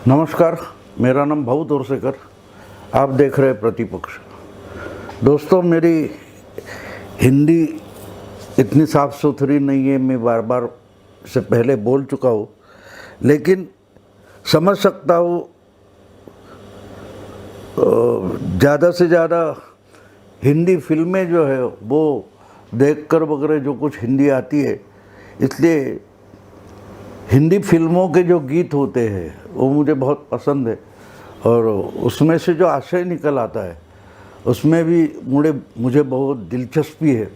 नमस्कार, मेरा नाम भाऊ तोरसेकर। आप देख रहे हैं प्रतिपक्ष। दोस्तों, मेरी हिंदी इतनी साफ़ सुथरी नहीं है, मैं बार बार से पहले बोल चुका हूँ, लेकिन समझ सकता हूँ ज़्यादा से ज़्यादा हिंदी फिल्में जो है वो देखकर वगैरह जो कुछ हिंदी आती है, इसलिए हिंदी फिल्मों के जो गीत होते हैं वो मुझे बहुत पसंद है और उसमें से जो आशय निकल आता है उसमें भी मुझे बहुत दिलचस्पी है।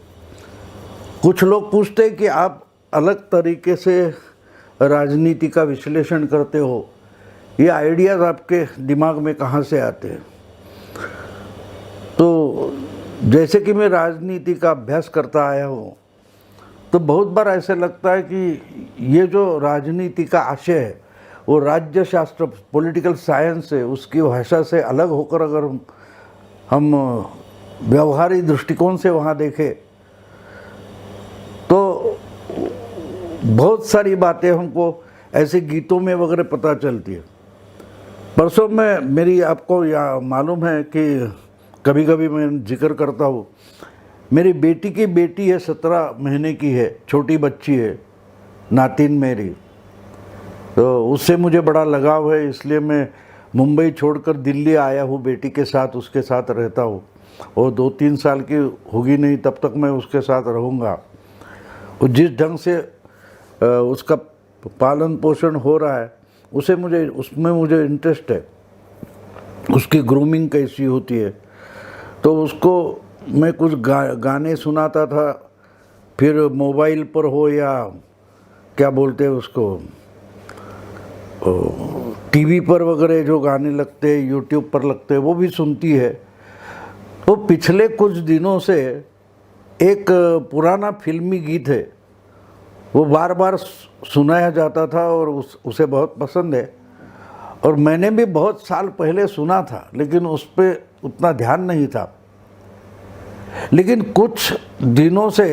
कुछ लोग पूछते हैं कि आप अलग तरीके से राजनीति का विश्लेषण करते हो, ये आइडियाज़ आपके दिमाग में कहाँ से आते हैं? तो जैसे कि मैं राजनीति का अभ्यास करता आया हूँ, तो बहुत बार ऐसे लगता है कि ये जो राजनीति का आशय है वो राज्य शास्त्र, पॉलिटिकल साइंस है, उसकी भाषा से अलग होकर अगर हम व्यवहारिक दृष्टिकोण से वहाँ देखें तो बहुत सारी बातें हमको ऐसे गीतों में वगैरह पता चलती है। परसों में मेरी आपको मालूम है कि कभी कभी मैं जिक्र करता हूँ, मेरी बेटी की बेटी है, 17 महीने की है, छोटी बच्ची है, नातिन मेरी। तो उससे मुझे बड़ा लगाव है, इसलिए मैं मुंबई छोड़कर दिल्ली आया हूँ, बेटी के साथ उसके साथ रहता हूँ। वो 2-3 साल की होगी नहीं तब तक मैं उसके साथ रहूँगा। और जिस ढंग से उसका पालन पोषण हो रहा है उसमें मुझे इंटरेस्ट है। उसकी ग्रूमिंग कैसी होती है, तो उसको मैं कुछ गाने सुनाता था, फिर मोबाइल पर हो या क्या बोलते हैं उसको, टीवी पर वगैरह जो गाने लगते हैं, यूट्यूब पर लगते हैं, वो भी सुनती है। तो पिछले कुछ दिनों से एक पुराना फिल्मी गीत है, वो बार बार सुनाया जाता था और उसे बहुत पसंद है। और मैंने भी बहुत साल पहले सुना था, लेकिन उस पर उतना ध्यान नहीं था। लेकिन कुछ दिनों से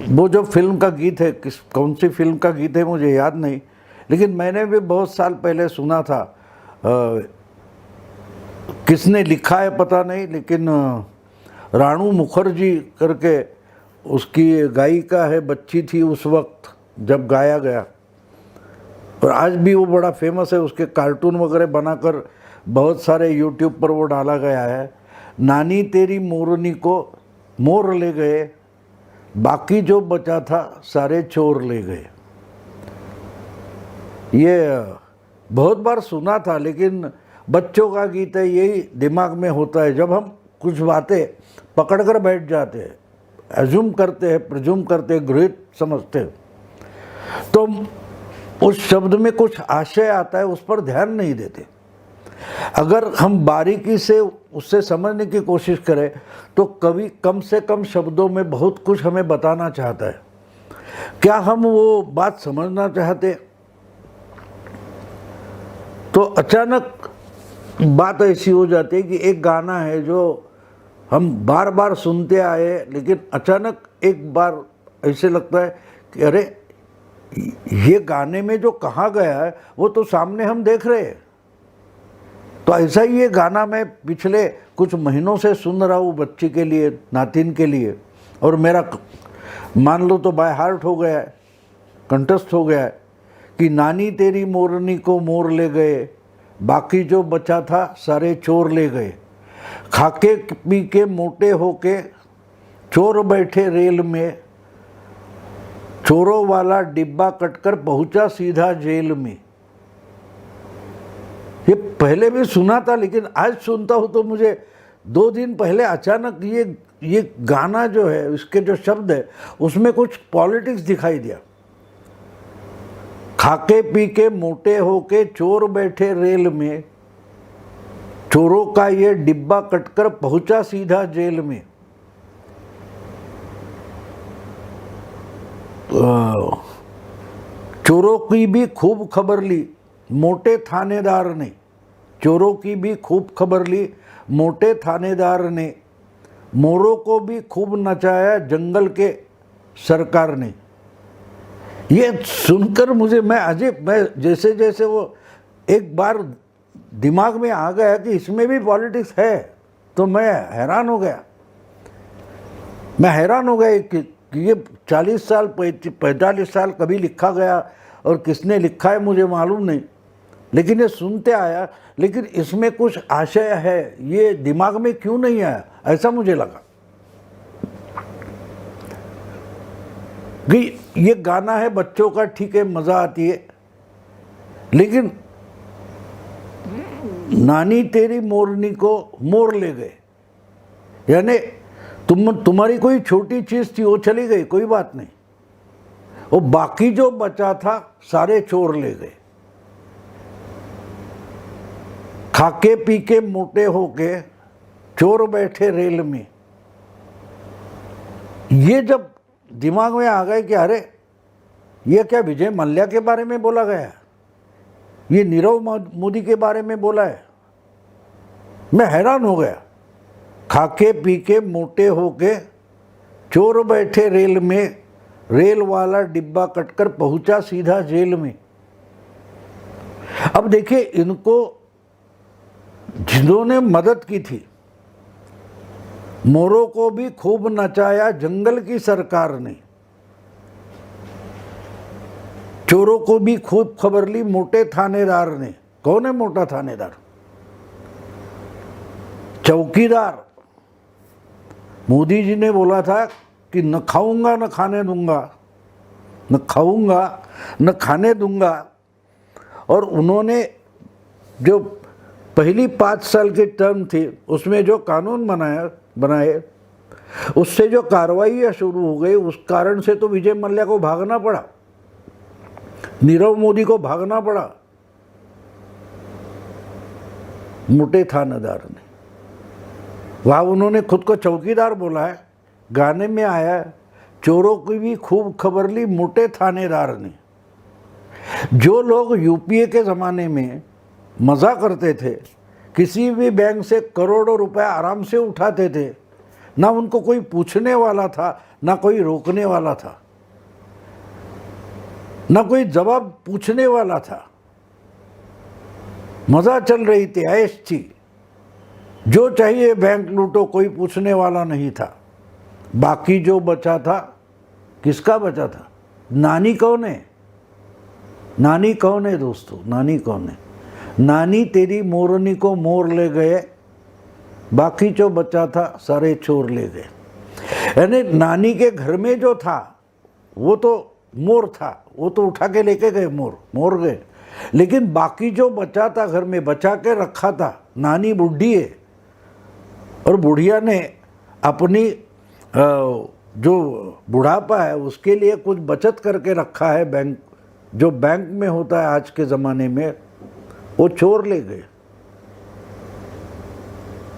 वो जो फिल्म का गीत है, कौन सी फिल्म का गीत है मुझे याद नहीं, लेकिन मैंने भी बहुत साल पहले सुना था। किसने लिखा है पता नहीं, लेकिन रानू मुखर्जी करके उसकी गायिका है, बच्ची थी उस वक्त जब गाया गया। और आज भी वो बड़ा फेमस है, उसके कार्टून वगैरह बनाकर बहुत सारे यूट्यूब पर वो डाला गया है। नानी तेरी मोरनी को मोर ले गए, बाकी जो बचा था सारे चोर ले गए। ये बहुत बार सुना था, लेकिन बच्चों का गीत है, यही दिमाग में होता है। जब हम कुछ बातें पकड़ कर बैठ जाते हैं, एज्यूम करते हैं, प्रिज्यूम करते हैं, गृहित समझते हैं, तो उस शब्द में कुछ आशय आता है, उस पर ध्यान नहीं देते। अगर हम बारीकी से उससे समझने की कोशिश करें तो कवि कम से कम शब्दों में बहुत कुछ हमें बताना चाहता है। क्या हम वो बात समझना चाहते? तो अचानक बात ऐसी हो जाती है कि एक गाना है जो हम बार बार सुनते आए, लेकिन अचानक एक बार ऐसे लगता है कि अरे ये गाने में जो कहा गया है वो तो सामने हम देख रहे हैं। तो ऐसा ही ये गाना मैं पिछले कुछ महीनों से सुन रहा हूँ बच्ची के लिए, नातिन के लिए, और मेरा मान लो तो बाय हार्ट हो गया है, कंठस्थ हो गया है कि नानी तेरी मोरनी को मोर ले गए, बाकी जो बचा था सारे चोर ले गए। खाके पी के मोटे होके चोर बैठे रेल में, चोरों वाला डिब्बा कटकर पहुंचा सीधा जेल में। ये पहले भी सुना था, लेकिन आज सुनता हूँ तो मुझे 2 दिन पहले अचानक ये गाना जो है, इसके जो शब्द है उसमें कुछ पॉलिटिक्स दिखाई दिया। खाके पी के मोटे होके चोर बैठे रेल में, चोरों का ये डिब्बा कटकर पहुंचा सीधा जेल में। चोरों की भी खूब खबर ली मोटे थानेदार ने, चोरों की भी खूब खबर ली मोटे थानेदार ने, मोरों को भी खूब नचाया जंगल के सरकार ने। ये सुनकर मुझे मैं जैसे जैसे वो एक बार दिमाग में आ गया कि इसमें भी पॉलिटिक्स है, तो मैं हैरान हो गया कि ये 40 साल 45 साल कभी लिखा गया और किसने लिखा है मुझे मालूम नहीं, लेकिन ये सुनते आया, लेकिन इसमें कुछ आशय है, ये दिमाग में क्यों नहीं आया, ऐसा मुझे लगा। कि ये गाना है बच्चों का, ठीक है, मज़ा आती है, लेकिन नानी तेरी मोरनी को मोर ले गए, यानी तुम्हारी कोई छोटी चीज़ थी वो चली गई, कोई बात नहीं, वो बाकी जो बचा था सारे चोर ले गए। खाके पी के मोटे होके चोर बैठे रेल में, ये जब दिमाग में आ गए कि अरे ये क्या विजय मल्ल्या के बारे में बोला गया, ये नीरव मोदी के बारे में बोला है, मैं हैरान हो गया। खाके पी के मोटे होके चोर बैठे रेल में, रेल वाला डिब्बा कटकर पहुंचा सीधा जेल में। अब देखिए, इनको जिन्होंने मदद की थी, मोरों को भी खूब नचाया जंगल की सरकार ने, चोरों को भी खूब खबर ली मोटे थानेदार ने। कौन है मोटा थानेदार? चौकीदार। मोदी जी ने बोला था कि न खाऊंगा न खाने दूंगा, न खाऊंगा न खाने दूंगा, और उन्होंने जो पहली 5 साल की टर्म थी उसमें जो कानून बनाए, उससे जो कार्रवाई शुरू हो गई, उस कारण से तो विजय मल्ल्या को भागना पड़ा, नीरव मोदी को भागना पड़ा मोटे थानेदार ने। वहाँ उन्होंने खुद को चौकीदार बोला है, गाने में आया है, चोरों की भी खूब खबर ली मोटे थानेदार ने। जो लोग यूपीए के ज़माने में मज़ा करते थे, किसी भी बैंक से करोड़ों रुपए आराम से उठाते थे, ना उनको कोई पूछने वाला था, ना कोई रोकने वाला था, ना कोई जवाब पूछने वाला था, मज़ा चल रही थी, ऐश थी, जो चाहिए बैंक लूटो, कोई पूछने वाला नहीं था। बाकी जो बचा था, किसका बचा था? नानी कौन है? नानी कौन है दोस्तों? नानी कौन है? नानी तेरी मोरनी को मोर ले गए, बाकी जो बचा था सारे चोर ले गए। यानी नानी के घर में जो था वो तो मोर था, वो तो उठा के लेके गए, मोर गए, लेकिन बाकी जो बचा था घर में, बचा के रखा था, नानी बूढ़ी है और बुढ़िया ने अपनी जो बुढ़ापा है उसके लिए कुछ बचत करके रखा है, बैंक जो बैंक में होता है आज के ज़माने में, वो चोर ले गए,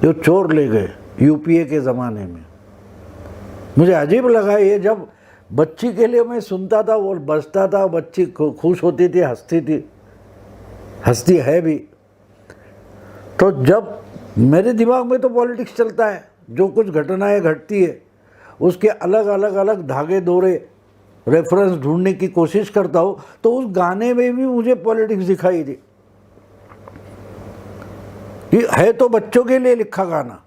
जो चोर ले गए यूपीए के ज़माने में। मुझे अजीब लगा ये, जब बच्ची के लिए मैं सुनता था वो बजता था, बच्ची खुश होती थी, हंसती थी, हंसती है भी। तो जब मेरे दिमाग में तो पॉलिटिक्स चलता है, जो कुछ घटनाएं घटती है उसके अलग अलग धागे दोरे रेफरेंस ढूंढने की कोशिश करता हूँ, तो उस गाने में भी मुझे पॉलिटिक्स दिखाई दी। ये है तो बच्चों के लिए लिखा गाना,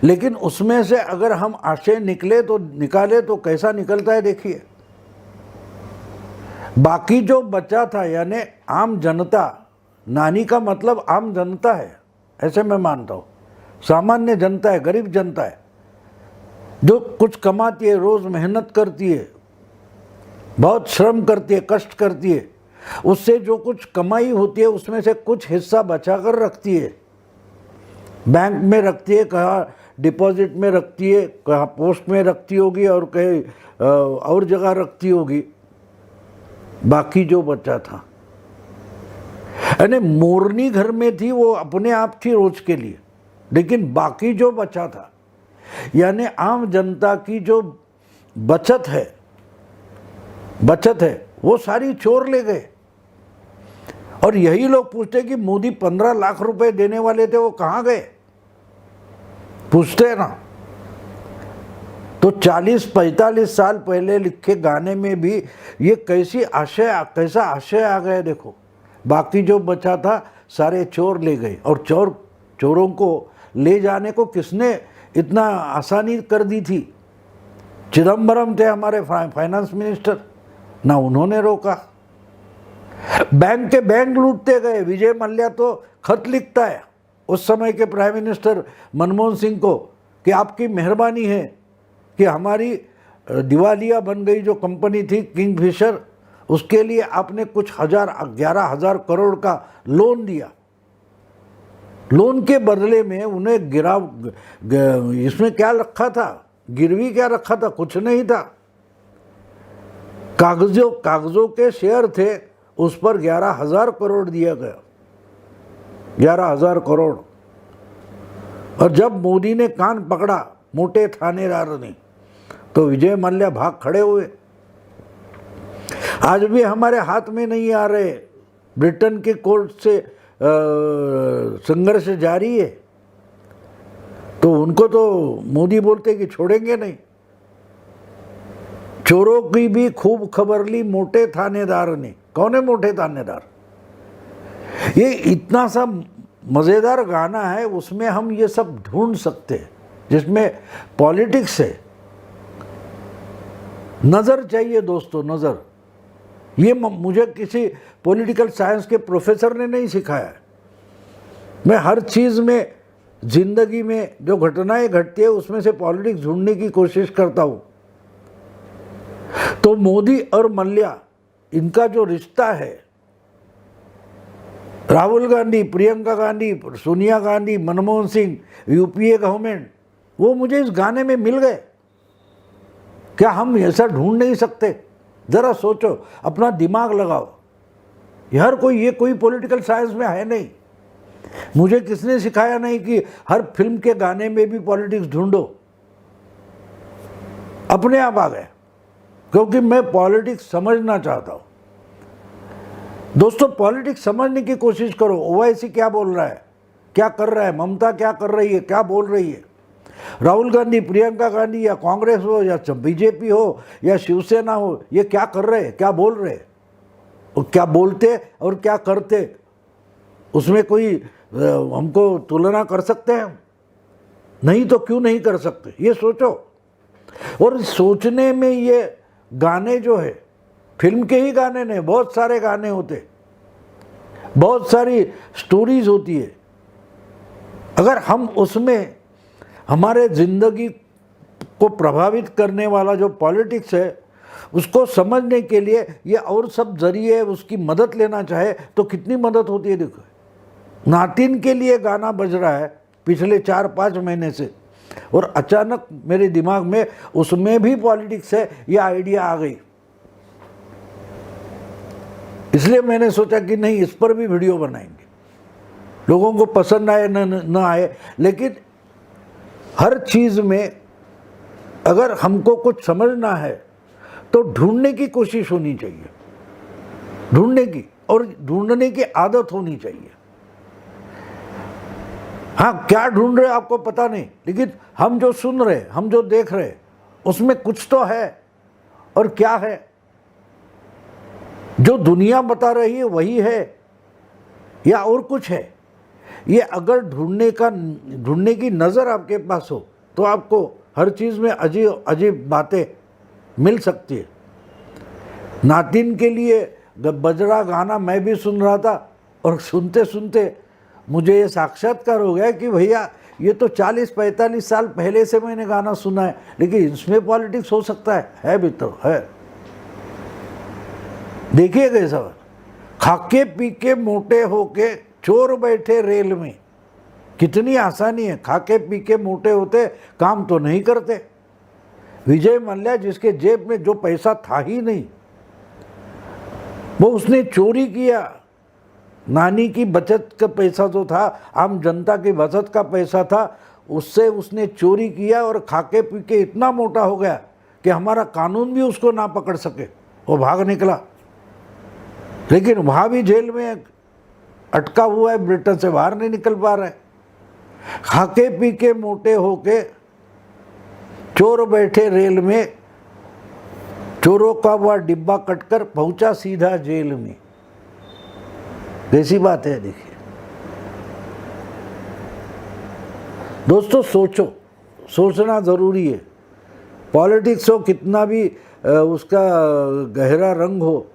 लेकिन उसमें से अगर हम आशय निकाले तो कैसा निकलता है देखिए। बाकी जो बचा था यानी आम जनता, नानी का मतलब आम जनता है, ऐसे मैं मानता हूँ। सामान्य जनता है, गरीब जनता है, जो कुछ कमाती है, रोज मेहनत करती है, बहुत श्रम करती है, कष्ट करती है, उससे जो कुछ कमाई होती है उसमें से कुछ हिस्सा बचा कर रखती है, बैंक में रखती है, कहाँ डिपॉजिट में रखती है, कहाँ पोस्ट में रखती होगी और कहीं और जगह रखती होगी। बाकी जो बचा था, यानी मोरनी घर में थी, वो अपने आप थी रोज के लिए, लेकिन बाकी जो बचा था यानी आम जनता की जो बचत है वो सारी चोर ले गए। और यही लोग पूछते कि मोदी 15 लाख रुपए देने वाले थे, वो कहाँ गए? पूछते हैं ना। तो 40-45 साल पहले लिखे गाने में भी ये कैसा आशय आ गया देखो। बाकी जो बचा था सारे चोर ले गए। और चोरों को ले जाने को किसने इतना आसानी कर दी थी? चिदम्बरम थे हमारे फाइनेंस मिनिस्टर, ना उन्होंने रोका। बैंक के बैंक लूटते गए। विजय मल्ल्या तो खत लिखता है उस समय के प्राइम मिनिस्टर मनमोहन सिंह को कि आपकी मेहरबानी है कि हमारी दिवालिया बन गई जो कंपनी थी किंगफिशर, उसके लिए आपने कुछ 11,000 करोड़ का लोन दिया। लोन के बदले में उन्हें इसमें क्या रखा था, गिरवी क्या रखा था? कुछ नहीं था। कागजों के शेयर थे, उस पर 11,000 करोड़ दिया गया, 11,000 करोड़। और जब मोदी ने कान पकड़ा मोटे थानेदार ने, तो विजय मल्ल्या भाग खड़े हुए। आज भी हमारे हाथ में नहीं आ रहे। ब्रिटेन के कोर्ट से संघर्ष जारी है, तो उनको तो मोदी बोलते कि छोड़ेंगे नहीं। चोरों की भी खूब खबर ली मोटे थानेदार ने। कौन है मोटे थानेदार? ये इतना सा मज़ेदार गाना है, उसमें हम ये सब ढूंढ सकते हैं, जिसमें पॉलिटिक्स है। नज़र चाहिए दोस्तों, नज़र। ये मुझे किसी पॉलिटिकल साइंस के प्रोफेसर ने नहीं सिखाया। मैं हर चीज़ में, जिंदगी में जो घटनाएं घटती है उसमें से पॉलिटिक्स ढूंढने की कोशिश करता हूँ। तो मोदी और मल्ल्या, इनका जो रिश्ता है, राहुल गांधी, प्रियंका गांधी, सोनिया गांधी, मनमोहन सिंह, यूपीए गवर्नमेंट, वो मुझे इस गाने में मिल गए। क्या हम ऐसा ढूंढ नहीं सकते? ज़रा सोचो, अपना दिमाग लगाओ। हर कोई, ये कोई पॉलिटिकल साइंस में है नहीं। मुझे किसने सिखाया नहीं कि हर फिल्म के गाने में भी पॉलिटिक्स ढूंढो। अपने आप आ गए, क्योंकि मैं पॉलिटिक्स समझना चाहता हूँ। दोस्तों, पॉलिटिक्स समझने की कोशिश करो। ओवैसी क्या बोल रहा है, क्या कर रहा है, ममता क्या कर रही है, क्या बोल रही है, राहुल गांधी, प्रियंका गांधी, या कांग्रेस हो या बीजेपी हो या शिवसेना हो, ये क्या कर रहे हैं, क्या बोल रहे हैं, और क्या बोलते और क्या करते, उसमें कोई हमको तुलना कर सकते हैं? नहीं तो क्यों नहीं कर सकते? ये सोचो। और सोचने में ये गाने जो है, फिल्म के ही गाने नहीं, बहुत सारे गाने होते, बहुत सारी स्टोरीज होती है। अगर हम उसमें हमारे ज़िंदगी को प्रभावित करने वाला जो पॉलिटिक्स है, उसको समझने के लिए ये और सब जरिए उसकी मदद लेना चाहे तो कितनी मदद होती है। देखो, नातिन के लिए गाना बज रहा है पिछले 4-5 महीने से, और अचानक मेरे दिमाग में उसमें भी पॉलिटिक्स है, ये आइडिया आ गई। इसलिए मैंने सोचा कि नहीं, इस पर भी वीडियो बनाएंगे। लोगों को पसंद आए न आए, लेकिन हर चीज़ में अगर हमको कुछ समझना है तो ढूंढने की कोशिश होनी चाहिए, ढूंढने की, और ढूंढने की आदत होनी चाहिए। हाँ, क्या ढूंढ रहे आपको पता नहीं, लेकिन हम जो सुन रहे, हम जो देख रहे, उसमें कुछ तो है। और क्या है? जो दुनिया बता रही है वही है या और कुछ है? ये अगर ढूंढने की नज़र आपके पास हो तो आपको हर चीज़ में अजीब अजीब बातें मिल सकती है। नातिन के लिए बजरा गाना मैं भी सुन रहा था, और सुनते सुनते मुझे ये साक्षात्कार हो गया कि भैया, ये तो 40-45 साल पहले से मैंने गाना सुना है, लेकिन इसमें पॉलिटिक्स हो सकता है भी तो है। देखिएगा ये सवाल, खाके पी के मोटे होके चोर बैठे रेल में। कितनी आसानी है, खाके पी के मोटे होते, काम तो नहीं करते। विजय मल्ल्या, जिसके जेब में जो पैसा था ही नहीं, वो उसने चोरी किया। नानी की बचत का पैसा जो था, आम जनता की बचत का पैसा था, उससे उसने चोरी किया, और खाके पी के इतना मोटा हो गया कि हमारा कानून भी उसको ना पकड़ सके, वो भाग निकला। लेकिन वहाँ भी जेल में अटका हुआ है, ब्रिटेन से बाहर नहीं निकल पा रहा है। खाके पी के मोटे होके चोर बैठे रेल में, चोरों का वह डिब्बा कटकर पहुंचा सीधा जेल में। कैसी बात है। देखिए दोस्तों, सोचना ज़रूरी है। पॉलिटिक्स हो, कितना भी उसका गहरा रंग हो,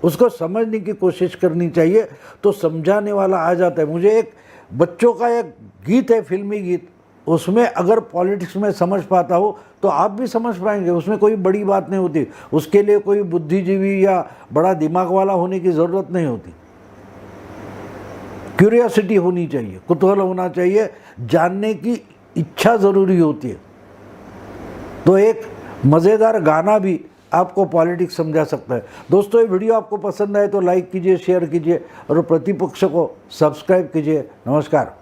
उसको समझने की कोशिश करनी चाहिए, तो समझाने वाला आ जाता है। मुझे एक बच्चों का एक गीत है, फिल्मी गीत, उसमें अगर पॉलिटिक्स में समझ पाता हो तो आप भी समझ पाएंगे। उसमें कोई बड़ी बात नहीं होती, उसके लिए कोई बुद्धिजीवी या बड़ा दिमाग वाला होने की ज़रूरत नहीं होती। क्यूरियोसिटी होनी चाहिए, कुतूहल होना चाहिए, जानने की इच्छा ज़रूरी होती है। तो एक मज़ेदार गाना भी आपको पॉलिटिक्स समझा सकता है। दोस्तों, ये वीडियो आपको पसंद आए तो लाइक कीजिए, शेयर कीजिए और प्रतिपक्ष को सब्सक्राइब कीजिए। नमस्कार।